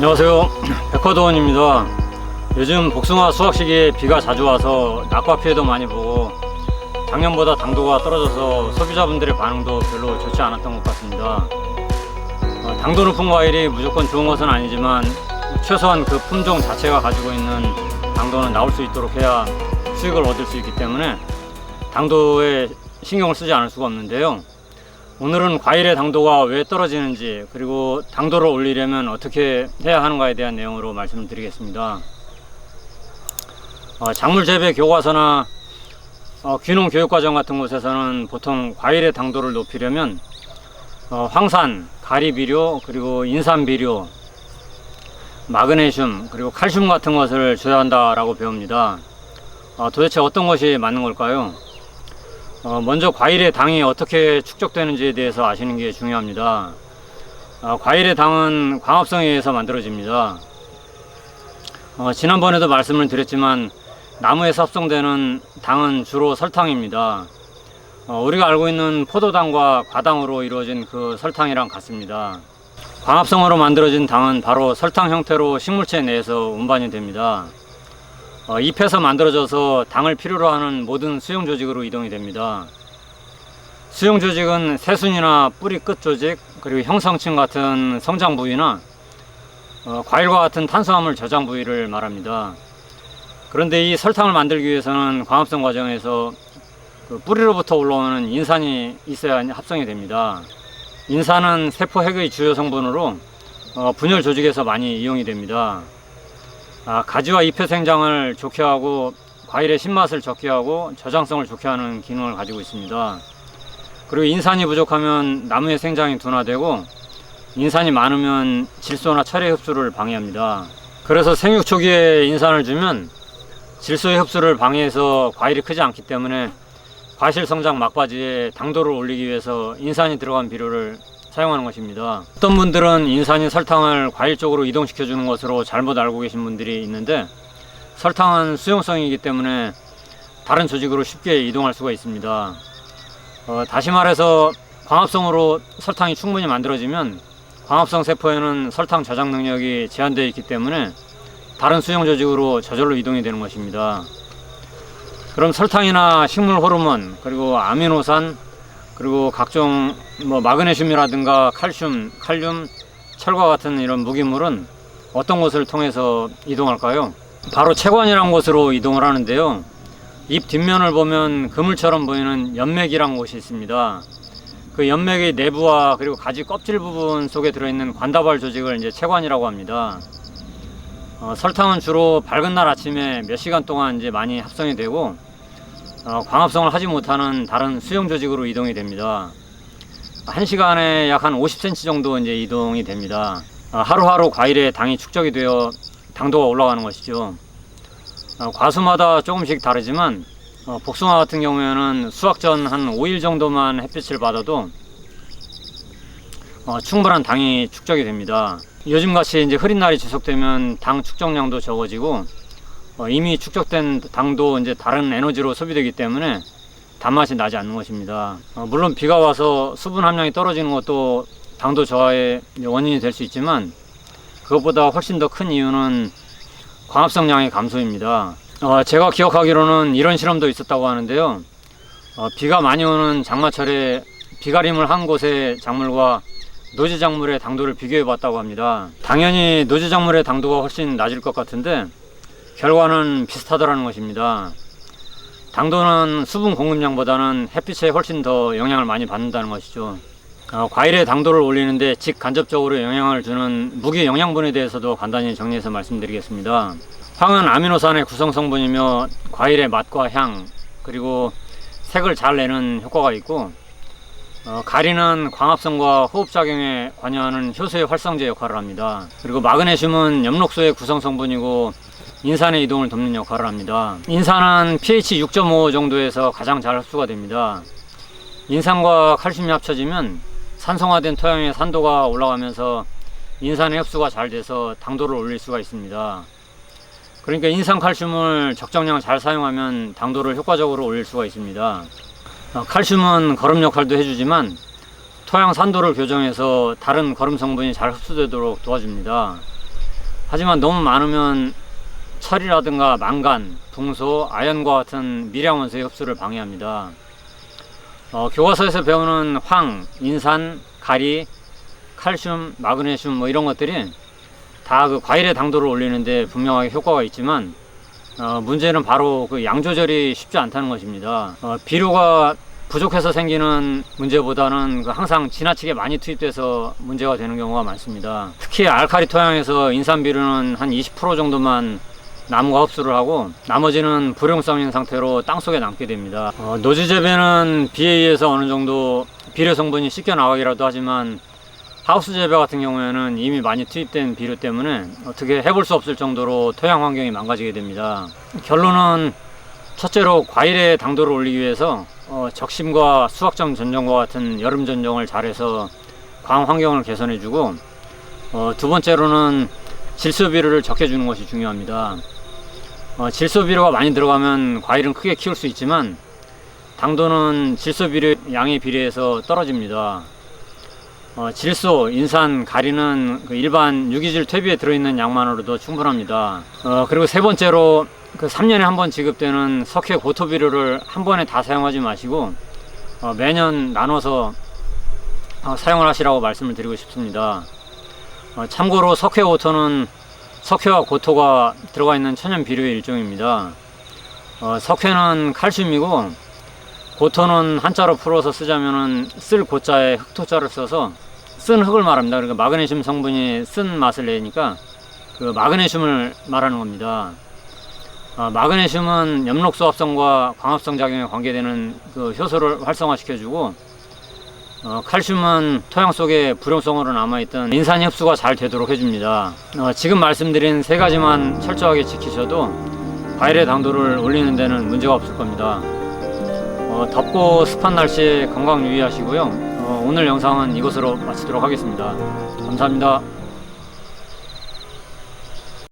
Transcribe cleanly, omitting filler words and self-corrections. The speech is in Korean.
안녕하세요, 백화도원입니다. 요즘 복숭아 수확 시기에 비가 자주 와서 낙과 피해도 많이 보고 작년보다 당도가 떨어져서 소비자분들의 반응도 별로 좋지 않았던 것 같습니다. 당도 높은 과일이 무조건 좋은 것은 아니지만 최소한 그 품종 자체가 가지고 있는 당도는 나올 수 있도록 해야 수익을 얻을 수 있기 때문에 당도에 신경을 쓰지 않을 수가 없는데요. 오늘은 과일의 당도가 왜 떨어지는지, 그리고 당도를 올리려면 어떻게 해야 하는가에 대한 내용으로 말씀을 드리겠습니다. 작물 재배 교과서나 귀농 교육과정 같은 곳에서는 보통 과일의 당도를 높이려면 황산, 가리 비료, 그리고 인산 비료, 마그네슘, 그리고 칼슘 같은 것을 줘야 한다라고 배웁니다. 도대체 어떤 것이 맞는 걸까요? 먼저 과일의 당이 어떻게 축적되는지에 대해서 아시는 게 중요합니다. 과일의 당은 광합성에 의해서 만들어집니다. 지난번에도 말씀을 드렸지만 나무에서 합성되는 당은 주로 설탕입니다. 우리가 알고 있는 포도당과 과당으로 이루어진 그 설탕이랑 같습니다. 광합성으로 만들어진 당은 바로 설탕 형태로 식물체 내에서 운반이 됩니다. 잎에서 만들어져서 당을 필요로 하는 모든 수용 조직으로 이동이 됩니다. 수용 조직은 새순이나 뿌리 끝 조직, 그리고 형성층 같은 성장 부위나 과일과 같은 탄수화물 저장 부위를 말합니다. 그런데 이 설탕을 만들기 위해서는 광합성 과정에서 그 뿌리로부터 올라오는 인산이 있어야 합성이 됩니다. 인산은 세포 핵의 주요 성분으로 분열 조직에서 많이 이용이 됩니다. 가지와 잎의 생장을 좋게 하고 과일의 신맛을 적게 하고 저장성을 좋게 하는 기능을 가지고 있습니다. 그리고 인산이 부족하면 나무의 생장이 둔화되고, 인산이 많으면 질소나 철의 흡수를 방해합니다. 그래서 생육 초기에 인산을 주면 질소의 흡수를 방해해서 과일이 크지 않기 때문에 과실 성장 막바지에 당도를 올리기 위해서 인산이 들어간 비료를 사용하는 것입니다. 어떤 분들은 인산이 설탕을 과일 쪽으로 이동시켜 주는 것으로 잘못 알고 계신 분들이 있는데, 설탕은 수용성이기 때문에 다른 조직으로 쉽게 이동할 수가 있습니다. 다시 말해서 광합성으로 설탕이 충분히 만들어지면 광합성 세포에는 설탕 저장 능력이 제한되어 있기 때문에 다른 수용 조직으로 저절로 이동이 되는 것입니다. 그럼 설탕이나 식물 호르몬, 그리고 아미노산, 그리고 각종 마그네슘이라든가 칼슘, 칼륨, 철과 같은 이런 무기물은 어떤 곳을 통해서 이동할까요? 바로 채관이라는 곳으로 이동을 하는데요. 잎 뒷면을 보면 그물처럼 보이는 연맥이라는 곳이 있습니다. 그 연맥의 내부와 그리고 가지 껍질 부분 속에 들어있는 관다발 조직을 이제 채관이라고 합니다. 설탕은 주로 밝은 날 아침에 몇 시간 동안 이제 많이 합성이 되고, 광합성을 하지 못하는 다른 수용 조직으로 이동이 됩니다. 1시간에 약 한 50cm 정도 이제 이동이 됩니다. 하루하루 과일에 당이 축적이 되어 당도가 올라가는 것이죠. 과수마다 조금씩 다르지만 복숭아 같은 경우에는 수확 전 한 5일 정도만 햇빛을 받아도 충분한 당이 축적이 됩니다. 요즘같이 이제 흐린 날이 지속되면 당 축적량도 적어지고, 이미 축적된 당도 이제 다른 에너지로 소비되기 때문에 단맛이 나지 않는 것입니다. 물론 비가 와서 수분 함량이 떨어지는 것도 당도 저하의 원인이 될 수 있지만, 그것보다 훨씬 더 큰 이유는 광합성량의 감소입니다. 제가 기억하기로는 이런 실험도 있었다고 하는데요. 비가 많이 오는 장마철에 비가림을 한 곳의 작물과 노지 작물의 당도를 비교해 봤다고 합니다. 당연히 노지 작물의 당도가 훨씬 낮을 것 같은데 결과는 비슷하더라는 것입니다. 당도는 수분 공급량보다는 햇빛에 훨씬 더 영향을 많이 받는다는 것이죠. 과일의 당도를 올리는데 직간접적으로 영향을 주는 무기 영양분에 대해서도 간단히 정리해서 말씀드리겠습니다. 황은 아미노산의 구성 성분이며 과일의 맛과 향, 그리고 색을 잘 내는 효과가 있고, 가리는 광합성과 호흡작용에 관여하는 효소의 활성제 역할을 합니다. 그리고 마그네슘은 엽록소의 구성 성분이고 인산의 이동을 돕는 역할을 합니다. 인산은 pH 6.5 정도에서 가장 잘 흡수가 됩니다. 인산과 칼슘이 합쳐지면 산성화된 토양의 산도가 올라가면서 인산의 흡수가 잘 돼서 당도를 올릴 수가 있습니다. 그러니까 인산 칼슘을 적정량 잘 사용하면 당도를 효과적으로 올릴 수가 있습니다. 칼슘은 거름 역할도 해주지만 토양 산도를 교정해서 다른 거름 성분이 잘 흡수되도록 도와줍니다. 하지만 너무 많으면 철이라든가 망간, 붕소, 아연과 같은 미량원소의 흡수를 방해합니다. 교과서에서 배우는 황, 인산, 가리, 칼슘, 마그네슘 뭐 이런 것들이 다 그 과일의 당도를 올리는데 분명하게 효과가 있지만 문제는 바로 그 양 조절이 쉽지 않다는 것입니다. 비료가 부족해서 생기는 문제보다는 항상 지나치게 많이 투입돼서 문제가 되는 경우가 많습니다. 특히 알칼리 토양에서 인산 비료는 한 20% 정도만 나무가 흡수를 하고 나머지는 불용성인 상태로 땅속에 남게 됩니다. 노지 재배는 비에 의해서 어느 정도 비료 성분이 씻겨 나가기라도 하지만 하우스 재배 같은 경우에는 이미 많이 투입된 비료 때문에 어떻게 해볼 수 없을 정도로 토양 환경이 망가지게 됩니다. 결론은 첫째로 과일의 당도를 올리기 위해서 적심과 수확점 전정과 같은 여름 전정을 잘해서 광 환경을 개선해주고 두 번째로는 질소 비료를 적게 주는 것이 중요합니다. 질소 비료가 많이 들어가면 과일은 크게 키울 수 있지만 당도는 질소 비료 양에 비례해서 떨어집니다. 질소, 인산, 가리는 그 일반 유기질 퇴비에 들어있는 양만으로도 충분합니다. 그리고 세 번째로 그 3년에 한 번 지급되는 석회 고토 비료를 한 번에 다 사용하지 마시고 매년 나눠서 사용을 하시라고 말씀을 드리고 싶습니다. 참고로 석회 고토는 석회와 고토가 들어가 있는 천연 비료의 일종입니다. 석회는 칼슘이고 고토는 한자로 풀어서 쓰자면은 쓸 고자에 흑토자를 써서 쓴 흙을 말합니다. 그러니까 마그네슘 성분이 쓴 맛을 내니까 그 마그네슘을 말하는 겁니다. 마그네슘은 엽록소 합성과 광합성 작용에 관계되는 그 효소를 활성화시켜주고 칼슘은 토양 속에 불용성으로 남아있던 인산이 흡수가 잘 되도록 해줍니다. 지금 말씀드린 세 가지만 철저하게 지키셔도 과일의 당도를 올리는 데는 문제가 없을 겁니다. 덥고 습한 날씨에 건강 유의하시고요. 오늘 영상은 이것으로 마치도록 하겠습니다. 감사합니다.